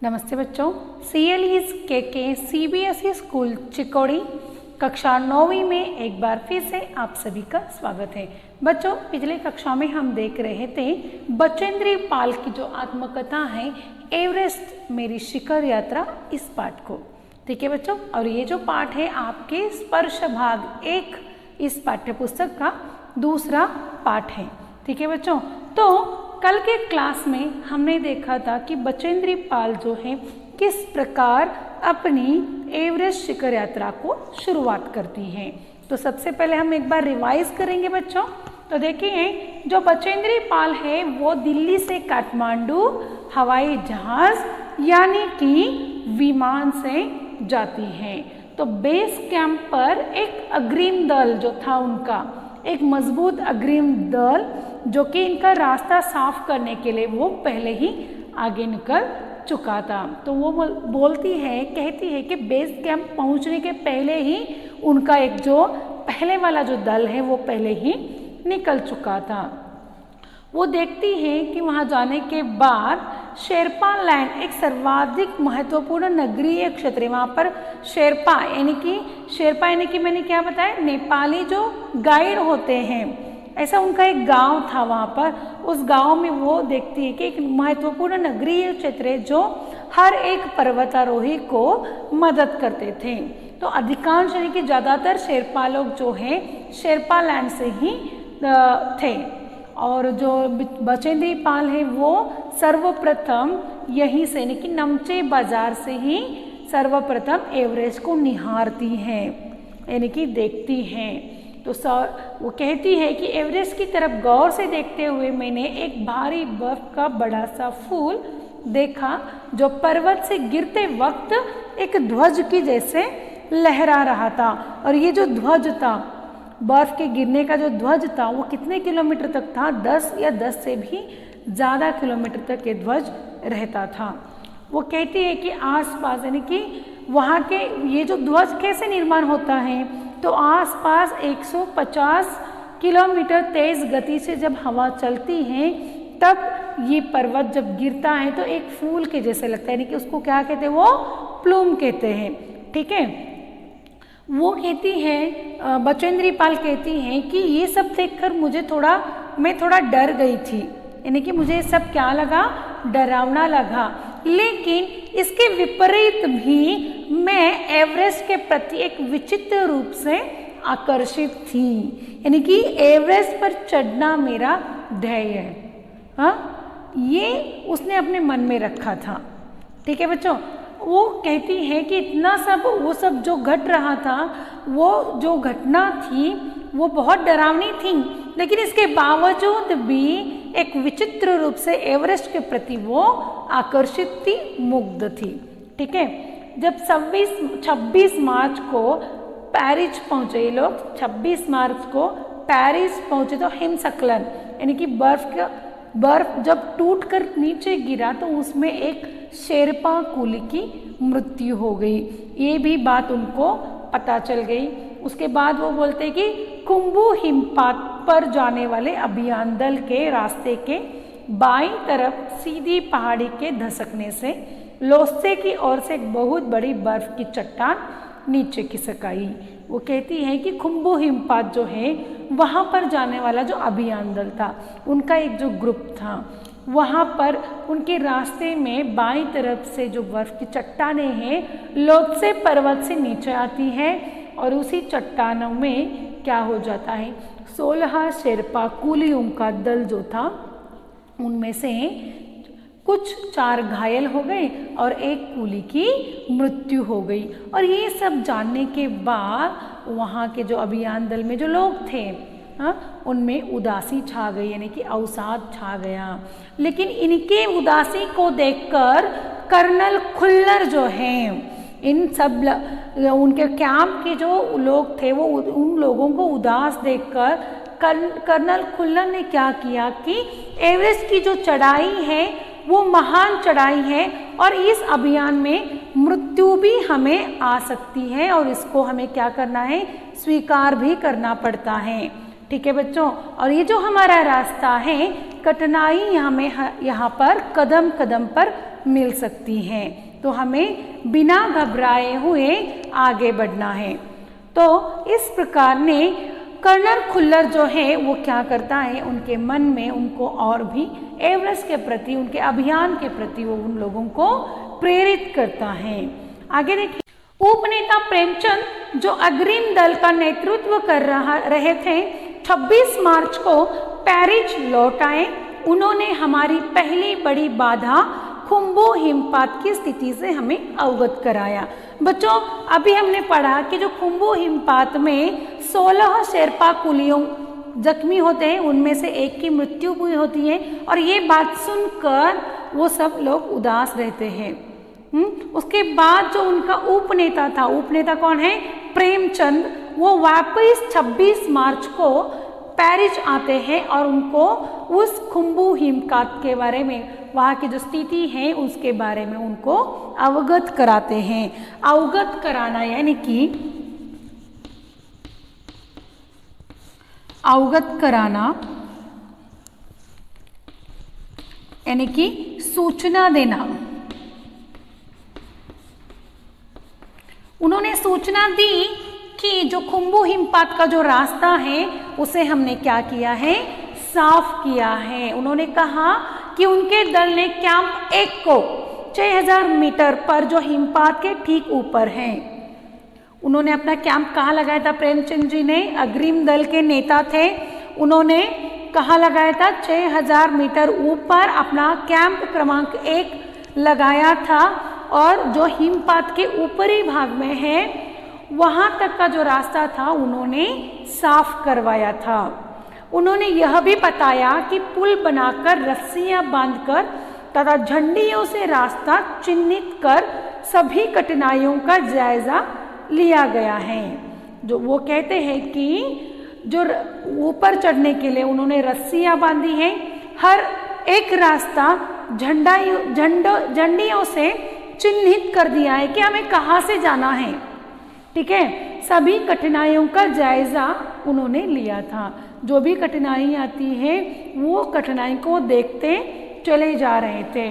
नमस्ते बच्चों, CLE's के CBSE स्कूल चिकोड़ी कक्षा 9वीं में एक बार फिर से आप सभी का स्वागत है। बच्चों, पिछले कक्षा में हम देख रहे थे बचेंद्री पाल की जो आत्मकथा है एवरेस्ट मेरी शिखर यात्रा, इस पाठ को। ठीक है बच्चों, और ये जो पाठ है आपके स्पर्श भाग 1 इस पाठ्य पुस्तक का दूसरा पाठ है। ठीक है बच्चों, तो कल के क्लास में हमने देखा था कि बचेंद्री पाल जो है किस प्रकार अपनी एवरेस्ट शिखर यात्रा को शुरुआत करती हैं। तो सबसे पहले हम एक बार रिवाइज करेंगे बच्चों। तो देखिए, जो बचेंद्री पाल है वो दिल्ली से काठमांडू हवाई जहाज यानी कि विमान से जाती हैं। तो बेस कैंप पर एक अग्रिम दल जो था उनका, एक मजबूत अग्रिम दल जो कि इनका रास्ता साफ करने के लिए वो पहले ही आगे निकल चुका था। तो वो कहती है कि बेस कैंप पहुंचने के पहले ही उनका एक जो पहले वाला जो दल है वो पहले ही निकल चुका था। वो देखती है कि वहां जाने के बाद शेरपा लैंड एक सर्वाधिक महत्वपूर्ण नगरीय क्षेत्र है। वहाँ पर शेरपा यानी कि मैंने क्या बताया, नेपाली जो गाइड होते हैं, ऐसा उनका एक गांव था वहाँ पर। उस गांव में वो देखती है कि एक महत्वपूर्ण नगरीय क्षेत्र है जो हर एक पर्वतारोही को मदद करते थे। तो अधिकांश यानी कि ज़्यादातर शेरपा लोग जो है शेरपा लैंड से ही थे। और जो बचेंद्री पाल है वो सर्वप्रथम यहीं से यानी कि नमचे बाजार से ही सर्वप्रथम एवरेस्ट को निहारती हैं यानी कि देखती हैं। तो वो कहती है कि एवरेस्ट की तरफ गौर से देखते हुए मैंने एक भारी बर्फ का बड़ा सा फूल देखा जो पर्वत से गिरते वक्त एक ध्वज की जैसे लहरा रहा था। और ये जो ध्वज था, बर्फ के गिरने का जो ध्वज था, वो कितने किलोमीटर तक था? 10 या 10 से भी ज़्यादा किलोमीटर तक ये ध्वज रहता था। वो कहती है कि आसपास यानी कि वहाँ के ये जो ध्वज कैसे निर्माण होता है, तो आसपास 150 किलोमीटर तेज गति से जब हवा चलती है तब ये पर्वत जब गिरता है तो एक फूल के जैसे लगता है, यानी कि उसको क्या कहते हैं, वो प्लूम कहते हैं। ठीक है, वो कहती है, बचेंद्री पाल कहती हैं कि ये सब देखकर मैं थोड़ा डर गई थी, यानी कि मुझे सब क्या लगा, डरावना लगा। लेकिन इसके विपरीत भी मैं एवरेस्ट के प्रति एक विचित्र रूप से आकर्षित थी, यानी कि एवरेस्ट पर चढ़ना मेरा ध्येय है। हाँ, ये उसने अपने मन में रखा था। ठीक है बच्चों, वो कहती है कि वो सब जो घट रहा था, वो जो घटना थी वो बहुत डरावनी थी, लेकिन इसके बावजूद भी एक विचित्र रूप से एवरेस्ट के प्रति वो आकर्षित थी, मुग्ध थी। ठीक है, जब 26 मार्च को पेरिस पहुंचे ये लोग, 26 मार्च को पेरिस पहुंचे तो हिमस्खलन यानी कि बर्फ जब टूटकर नीचे गिरा तो उसमें एक शेरपा कुली की मृत्यु हो गई। ये भी बात उनको पता चल गई। उसके बाद वो बोलते हैं कि खुम्बू हिमपात पर जाने वाले अभियान दल के रास्ते के बाईं तरफ सीधी पहाड़ी के धसकने से लोस्से की ओर से एक बहुत बड़ी बर्फ की चट्टान नीचे खिसक आई। वो कहती है कि खुम्बू हिमपात जो है वहाँ पर जाने वाला जो अभियान दल था, उनका एक जो ग्रुप था, वहाँ पर उनके रास्ते में बाईं तरफ से जो बर्फ की चट्टानें हैं लोत्से पर्वत से नीचे आती हैं और उसी चट्टानों में क्या हो जाता है, 16 शेरपा कुलियों का दल जो था उनमें से कुछ 4 घायल हो गए और एक कुली की मृत्यु हो गई। और ये सब जानने के बाद वहाँ के जो अभियान दल में जो लोग थे, उनमें उदासी छा गई, यानी कि अवसाद छा गया। लेकिन इनके उदासी को देखकर कर्नल खुल्लर जो हैं, इन सब उनके कैंप के जो लोग थे वो उन लोगों को उदास देखकर कर्नल खुल्लर ने क्या किया कि एवरेस्ट की जो चढ़ाई है वो महान चढ़ाई है और इस अभियान में मृत्यु भी हमें आ सकती है और इसको हमें क्या करना है, स्वीकार भी करना पड़ता है। ठीक है बच्चों, और ये जो हमारा रास्ता है, कठिनाई हमें यहाँ पर कदम कदम पर मिल सकती हैं। तो हमें बिना घबराए हुए आगे बढ़ना है। तो इस प्रकार ने कर्नल खुल्लर जो है वो क्या करता है, उनके मन में उनको और भी एवरेस्ट के प्रति, उनके अभियान के प्रति वो उन लोगों को प्रेरित करता है। आगे देखिए, उपनेता प्रेमचंद जो अग्रिम दल का नेतृत्व कर रहे थे, 26 मार्च को पेरिस लौट आए। उन्होंने हमारी पहली बड़ी बाधा खुम्बू हिमपात की स्थिति से हमें अवगत कराया। बच्चों, अभी हमने पढ़ा कि जो खुम्बू हिमपात में 16 शेरपा कुलियों जख्मी होते हैं, उनमें से एक की मृत्यु भी होती है और ये बात सुनकर वो सब लोग उदास रहते हैं। उसके बाद जो उनका उपनेता था, उपनेता कौन है, प्रेमचंद, वो वापस 26 मार्च को पेरिस आते हैं और उनको उस खुम्बू हिमपात के बारे में, वहाँ की जो स्थिति है उसके बारे में उनको अवगत कराते हैं। अवगत कराना यानी कि अवगत कराना यानी कि सूचना देना। उन्होंने सूचना दी कि जो खुम्बू हिमपात का जो रास्ता है उसे हमने क्या किया है, साफ किया है। उन्होंने कहा कि उनके दल ने कैंप 1 को 6000 मीटर पर जो हिमपात के ठीक ऊपर है, उन्होंने अपना कैंप कहाँ लगाया था, प्रेमचंद जी ने अग्रिम दल के नेता थे, उन्होंने कहाँ लगाया था, 6000 मीटर ऊपर अपना कैंप क्रमांक 1 लगाया था। और जो हिमपात के ऊपरी भाग में है वहाँ तक का जो रास्ता था उन्होंने साफ करवाया था। उन्होंने यह भी बताया कि पुल बनाकर रस्सियां बांधकर तथा झंडियों से रास्ता चिन्हित कर सभी कठिनाइयों का जायजा लिया गया है। जो वो कहते हैं कि जो ऊपर चढ़ने के लिए उन्होंने रस्सियां बांधी हैं, हर एक रास्ता झंडियों से चिन्हित कर दिया है कि हमें कहाँ से जाना है। ठीक है, सभी कठिनाइयों का जायजा उन्होंने लिया था। जो भी कठिनाई आती है वो कठिनाई को देखते चले जा रहे थे।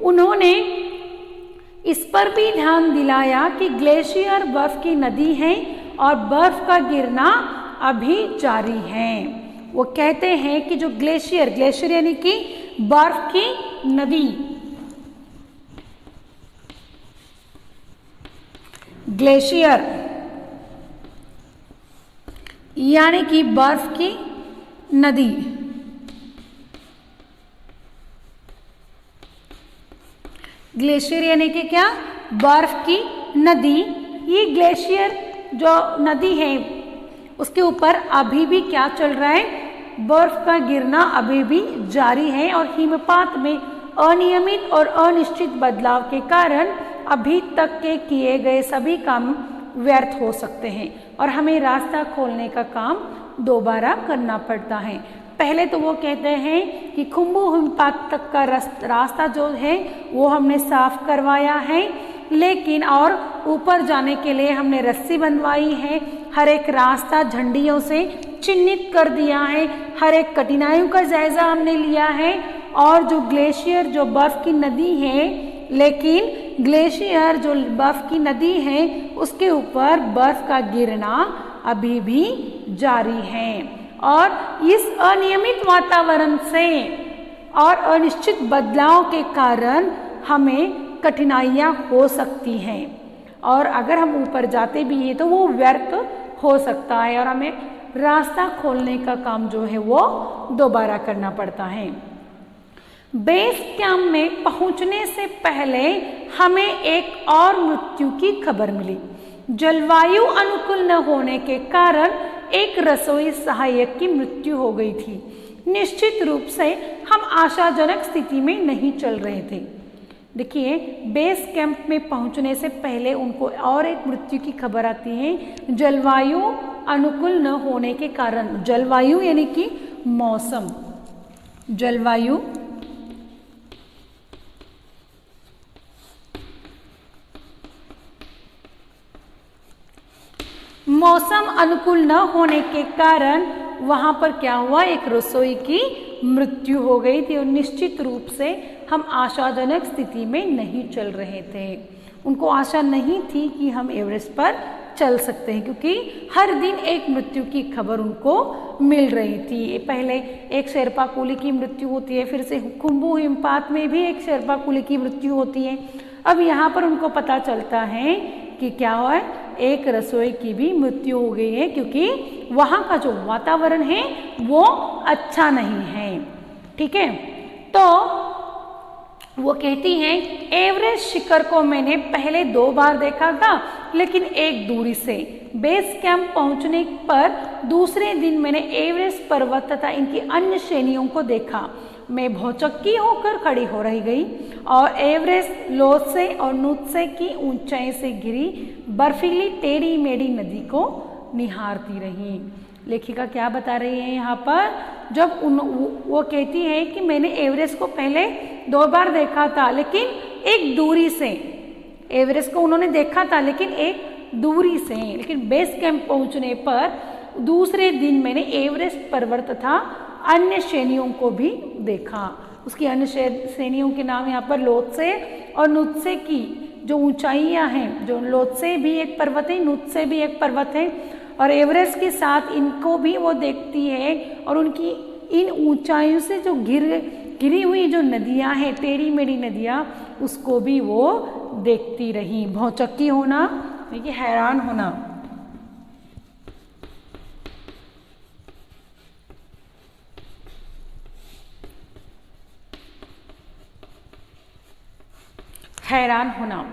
उन्होंने इस पर भी ध्यान दिलाया कि ग्लेशियर बर्फ की नदी है और बर्फ का गिरना अभी जारी है। वो कहते हैं कि जो ग्लेशियर यानी कि बर्फ की नदी, ग्लेशियर यानी कि बर्फ की नदी, ग्लेशियर यानी कि क्या, बर्फ की नदी। ये ग्लेशियर जो नदी है उसके ऊपर अभी भी क्या चल रहा है, बर्फ का गिरना अभी भी जारी है और हिमपात में अनियमित और अनिश्चित बदलाव के कारण अभी तक के किए गए सभी काम व्यर्थ हो सकते हैं और हमें रास्ता खोलने का काम दोबारा करना पड़ता है। पहले तो वो कहते हैं कि खुम्बू हिमपात तक का रास्ता जो है वो हमने साफ करवाया है, लेकिन और ऊपर जाने के लिए हमने रस्सी बंधवाई है, हर एक रास्ता झंडियों से चिन्हित कर दिया है, हर एक कठिनाइयों का जायजा हमने लिया है। और जो ग्लेशियर जो बर्फ की नदी है, लेकिन ग्लेशियर जो बर्फ की नदी है उसके ऊपर बर्फ का गिरना अभी भी जारी है और इस अनियमित वातावरण से और अनिश्चित बदलाव के कारण हमें कठिनाइयाँ हो सकती हैं और अगर हम ऊपर जाते भी हैं तो वो व्यर्थ हो सकता है और हमें रास्ता खोलने का काम जो है वो दोबारा करना पड़ता है। बेस कैंप में पहुंचने से पहले हमें एक और मृत्यु की खबर मिली। जलवायु अनुकूल न होने के कारण एक रसोई सहायक की मृत्यु हो गई थी। निश्चित रूप से हम आशाजनक स्थिति में नहीं चल रहे थे। देखिए, बेस कैंप में पहुंचने से पहले उनको और एक मृत्यु की खबर आती है, जलवायु अनुकूल न होने के कारण। जलवायु यानी कि मौसम, जलवायु मौसम अनुकूल न होने के कारण वहाँ पर क्या हुआ, एक रसोई की मृत्यु हो गई थी और निश्चित रूप से हम आशाजनक स्थिति में नहीं चल रहे थे। उनको आशा नहीं थी कि हम एवरेस्ट पर चल सकते हैं, क्योंकि हर दिन एक मृत्यु की खबर उनको मिल रही थी। पहले एक शेरपा कुली की मृत्यु होती है, फिर से खुम्बू हिमपात में भी एक शेरपा कुली की मृत्यु होती है। अब यहाँ पर उनको पता चलता है कि क्या हुआ है, एक रसोई की भी मृत्यु हो गई है, क्योंकि वहाँ का जो वातावरण है वो अच्छा नहीं है। ठीक है, तो वो कहती हैं एवरेस्ट शिखर को मैंने पहले 2 बार देखा था, लेकिन एक दूरी से। बेस कैंप पहुंचने पर दूसरे दिन मैंने एवरेस्ट पर्वत तथा इनकी अन्य श्रेणियों को देखा। मैं भौचक्की होकर खड़ी हो रही गई और एवरेस्ट लोत्से और नुत्से की ऊंचाई से घिरी बर्फीली टेढ़ी मेढ़ी नदी को निहारती रही। लेखिका क्या बता रही है यहाँ पर, जब वो कहती है कि मैंने एवरेस्ट को पहले 2 बार देखा था, लेकिन एक दूरी से। एवरेस्ट को उन्होंने देखा था लेकिन एक दूरी से, लेकिन बेस कैंप पहुंचने पर दूसरे दिन मैंने एवरेस्ट पर्वत तथा अन्य श्रेणियों को भी देखा। उसकी अन्य श्रेणियों के नाम यहाँ पर लोत्से और नुत्से की जो ऊंचाइयाँ हैं, जो लोत्से भी एक पर्वत है, नुत्से भी एक पर्वत है, और एवरेस्ट के साथ इनको भी वो देखती है। और उनकी इन ऊंचाइयों से जो गिरी हुई जो नदियां हैं, टेढ़ी मेढ़ी नदियां, उसको भी वो देखती रही। भौचक्की होना, देखिए हैरान होना। हैरान होना।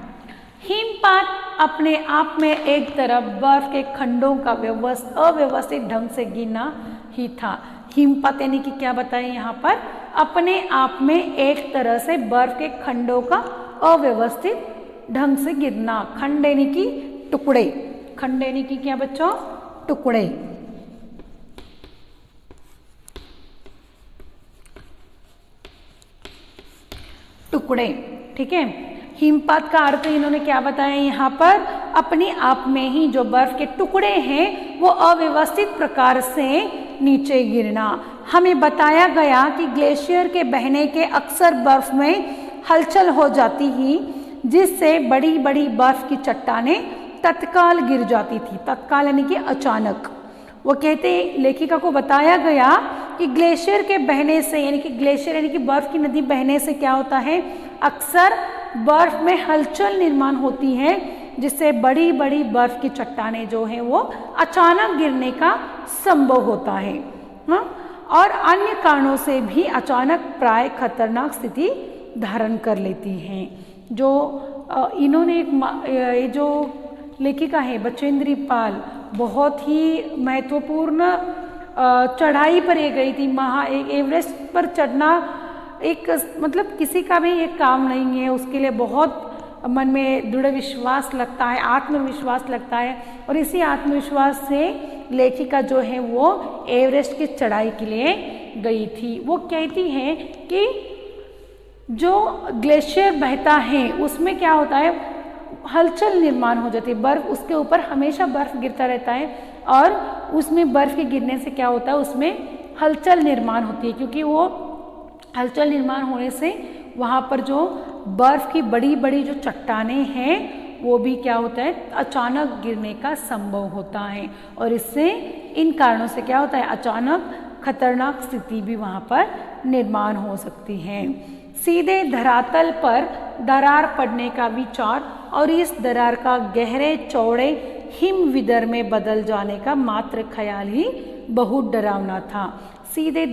हिमपात अपने आप में एक तरफ बर्फ के खंडों का अव्यवस्थित ढंग से गिरना ही था। हिमपात यानी कि क्या बताएं यहाँ पर, अपने आप में एक तरह से बर्फ के खंडों का अव्यवस्थित ढंग से गिरना। खंड यानी कि टुकड़े, खंड यानी कि क्या बच्चों, टुकड़े। टुकड़े, ठीक है। हिमपात का अर्थ इन्होंने क्या बताया यहाँ पर, अपने आप में ही जो बर्फ के टुकड़े हैं वो अव्यवस्थित प्रकार से नीचे गिरना। हमें बताया गया कि ग्लेशियर के बहने के अक्सर बर्फ में हलचल हो जाती ही, जिससे बड़ी बड़ी बर्फ की चट्टानें तत्काल गिर जाती थी। तत्काल यानी कि अचानक। वो कहते, लेखिका को बताया गया कि ग्लेशियर के बहने से, यानी कि ग्लेशियर यानी कि बर्फ की नदी बहने से क्या होता है, अक्सर बर्फ में हलचल निर्माण होती है, जिससे बड़ी बड़ी बर्फ की चट्टानें जो हैं वो अचानक गिरने का संभव होता है। हाँ? और अन्य कारणों से भी अचानक प्राय खतरनाक स्थिति धारण कर लेती हैं। जो इन्होंने ये जो लेखिका है बचेंद्री पाल, बहुत ही महत्वपूर्ण चढ़ाई पर ये गई थी। एवरेस्ट पर चढ़ना एक मतलब किसी का भी एक काम नहीं है, उसके लिए बहुत मन में दृढ़ विश्वास लगता है, आत्मविश्वास लगता है, और इसी आत्मविश्वास से लेखिका जो है वो एवरेस्ट की चढ़ाई के लिए गई थी। वो कहती हैं कि जो ग्लेशियर बहता है उसमें क्या होता है, हलचल निर्माण हो जाती है, बर्फ उसके ऊपर हमेशा बर्फ गिरता रहता है, और उसमें बर्फ के गिरने से क्या होता है, उसमें हलचल निर्माण होती है, क्योंकि वो हलचल निर्माण होने से वहाँ पर जो बर्फ की बड़ी बड़ी जो चट्टानें हैं वो भी क्या होता है, अचानक गिरने का संभव होता है, और इससे इन कारणों से क्या होता है, अचानक खतरनाक स्थिति भी वहाँ पर निर्माण हो सकती है। सीधे धरातल पर दरार पड़ने का विचार और इस दरार का गहरे चौड़े हिम विदर में बदल जाने का मात्र ख्याल ही बहुत डरावना था। सीधे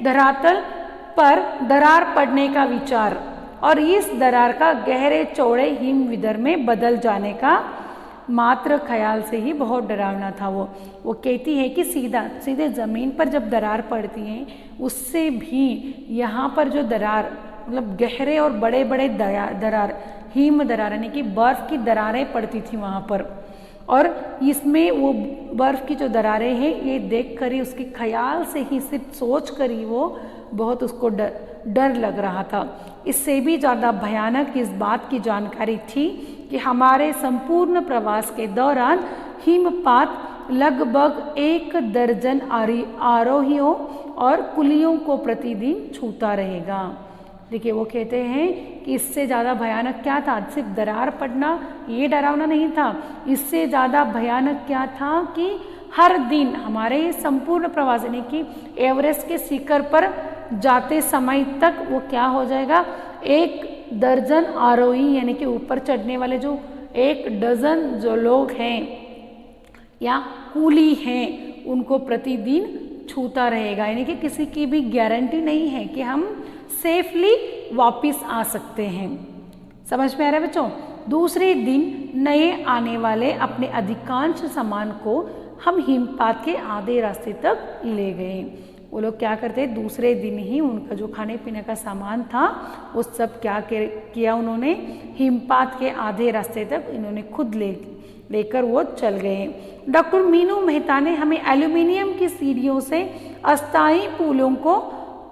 धरातल पर दरार पड़ने का विचार और इस दरार का गहरे चौड़े हिम विदर में बदल जाने का मात्र ख्याल से ही बहुत डरावना था। वो कहती है कि सीधे ज़मीन पर जब दरार पड़ती है उससे भी यहाँ पर जो दरार मतलब गहरे और बड़े बड़े दरार हिम दरार यानी कि बर्फ़ की दरारें पड़ती थी वहाँ पर, और इसमें वो बर्फ़ की जो दरारें हैं ये देख कर ही उसके ख्याल से ही, सिर्फ सोच कर ही वो बहुत उसको डर लग रहा था। इससे भी ज़्यादा भयानक इस बात की जानकारी थी कि हमारे संपूर्ण प्रवास के दौरान हिमपात लगभग 1 दर्जन आरोहियों और कुलियों को प्रतिदिन छूता रहेगा। देखिए वो कहते हैं कि इससे ज़्यादा भयानक क्या था, सिर्फ दरार पड़ना ये डरावना नहीं था, इससे ज़्यादा भयानक क्या था कि हर दिन हमारे संपूर्ण प्रवास यानी कि एवरेस्ट के शिखर पर जाते समय तक वो क्या हो जाएगा, 1 दर्जन आरोही यानी कि ऊपर चढ़ने वाले जो 1 डजन जो लोग हैं या कूली हैं उनको प्रतिदिन छूता रहेगा। यानी कि किसी की भी गारंटी नहीं है कि हम सेफली वापस आ सकते हैं। समझ में आ रहा है बच्चों। दूसरे दिन नए आने वाले अपने अधिकांश सामान को हम हिमपात के आधे रास्ते तक ले गए। वो लोग क्या करते, दूसरे दिन ही उनका जो खाने पीने का सामान था वो सब क्या किया उन्होंने, हिमपात के आधे रास्ते तक इन्होंने खुद लेकर वो चल गए। डॉक्टर मीनू मेहता ने हमें एल्यूमिनियम की सीढ़ियों से अस्थायी पुलों को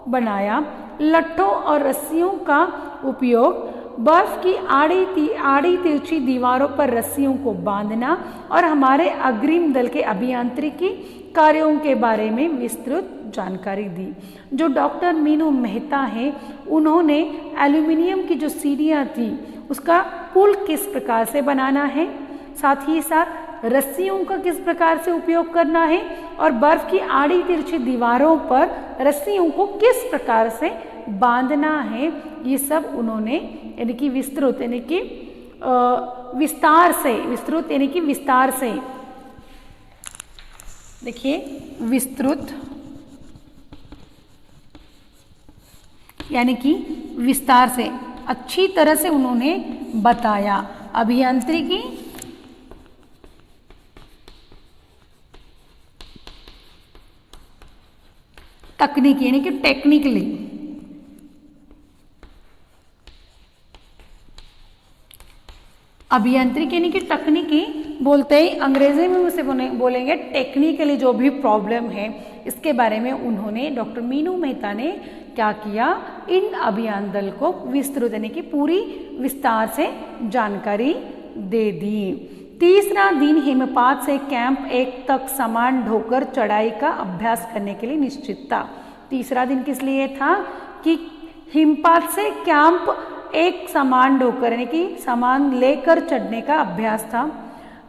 बनाया, लट्ठों और रस्सियों का उपयोग, बर्फ की आड़ी तिरछी दीवारों पर रस्सियों को बांधना और हमारे अग्रिम दल के अभियांत्रिकी कार्यों के बारे में विस्तृत जानकारी दी। जो डॉक्टर मीनू मेहता हैं उन्होंने एल्यूमिनियम की जो सीढ़ियाँ थी उसका पुल किस प्रकार से बनाना है, साथ ही साथ रस्सियों का किस प्रकार से उपयोग करना है और बर्फ की आड़ी तिरछी दीवारों पर रस्सियों को किस प्रकार से बांधना है, ये सब उन्होंने यानी कि विस्तृत यानी कि विस्तार से देखिए विस्तृत यानी कि विस्तार से अच्छी तरह से उन्होंने बताया। अभियांत्रिकी तकनीकी यानी कि टेक्निकली, अभियांत्रिकी यानी कि तकनीकी बोलते ही अंग्रेजी में उसे बोलेंगे टेक्निकली जो भी प्रॉब्लम है इसके बारे में उन्होंने डॉक्टर मीनू मेहता ने क्या किया, इन अभियान दल को विस्तृत यानी कि पूरी विस्तार से जानकारी दे दी। तीसरा दिन हिमपात से कैंप 1 तक सामान ढोकर चढ़ाई का अभ्यास करने के लिए निश्चित था। तीसरा दिन किस लिए था कि हिमपात से कैंप 1 सामान ढोकर यानी कि सामान लेकर चढ़ने का अभ्यास था।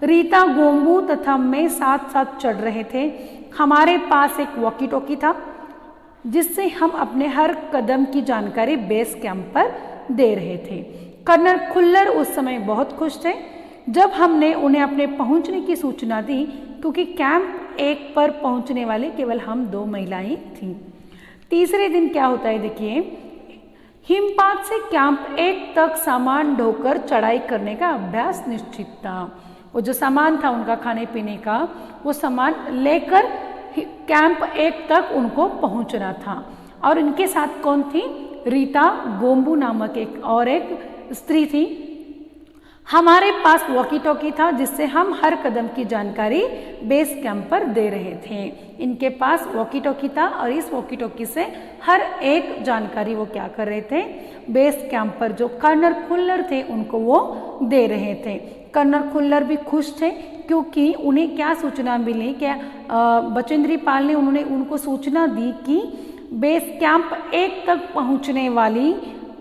रीता गोम्बू तथा मैं साथ साथ चढ़ रहे थे। हमारे पास एक वॉकी टॉकी था जिससे हम अपने हर कदम की जानकारी बेस कैंप पर दे रहे थे। कर्नल खुल्लर उस समय बहुत खुश थे जब हमने उन्हें अपने पहुंचने की सूचना दी, क्योंकि कैंप 1 पर पहुंचने वाले केवल हम 2 महिलाएं थीं। तीसरे दिन क्या होता है देखिए, हिमपात से कैंप 1 तक सामान ढोकर चढ़ाई करने का अभ्यास निश्चित था। वो जो सामान था उनका खाने पीने का, वो सामान लेकर कैंप 1 तक उनको पहुंचना था। और इनके साथ कौन थी, रीता गोम्बू नामक एक स्त्री थी। हमारे पास वॉकी टॉकी था जिससे हम हर कदम की जानकारी बेस कैंप पर दे रहे थे। इनके पास वॉकी टॉकी था और इस वॉकी टॉकी से हर एक जानकारी वो क्या कर रहे थे, बेस कैंप पर जो कर्नल खुल्लर थे उनको वो दे रहे थे। कर्नल खुल्लर भी खुश थे क्योंकि उन्हें क्या सूचना मिली, क्या बचेंद्री पाल ने उनको सूचना दी कि बेस कैंप 1 तक पहुंचने वाली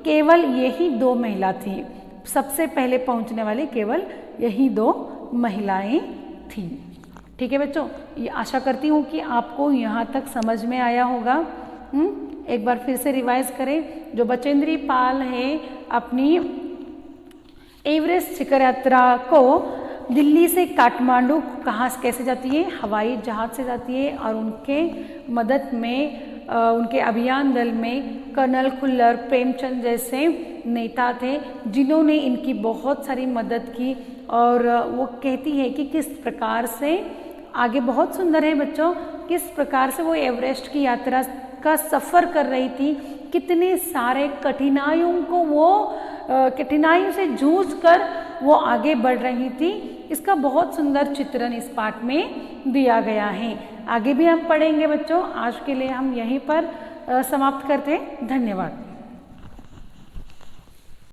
केवल यही 2 महिला थी। सबसे पहले पहुंचने वाले केवल यही 2 महिलाएं थीं। ठीक है बच्चों, ये आशा करती हूँ कि आपको यहाँ तक समझ में आया होगा। एक बार फिर से रिवाइज करें। जो बचेंद्री पाल है अपनी एवरेस्ट शिखर यात्रा को दिल्ली से काठमांडू कहाँ कैसे जाती है, हवाई जहाज से जाती है। और उनके मदद में उनके अभियान दल में कर्नल खुल्लर, प्रेमचंद जैसे नेता थे जिन्होंने इनकी बहुत सारी मदद की। और वो कहती है कि किस प्रकार से आगे बहुत सुंदर है बच्चों, किस प्रकार से वो एवरेस्ट की यात्रा का सफ़र कर रही थी, कितने सारे कठिनाइयों से जूझकर वो आगे बढ़ रही थी। इसका बहुत सुंदर चित्रण इस पाठ में दिया गया है। आगे भी हम पढ़ेंगे बच्चों। आज के लिए हम यहीं पर समाप्त करते हैं। धन्यवाद।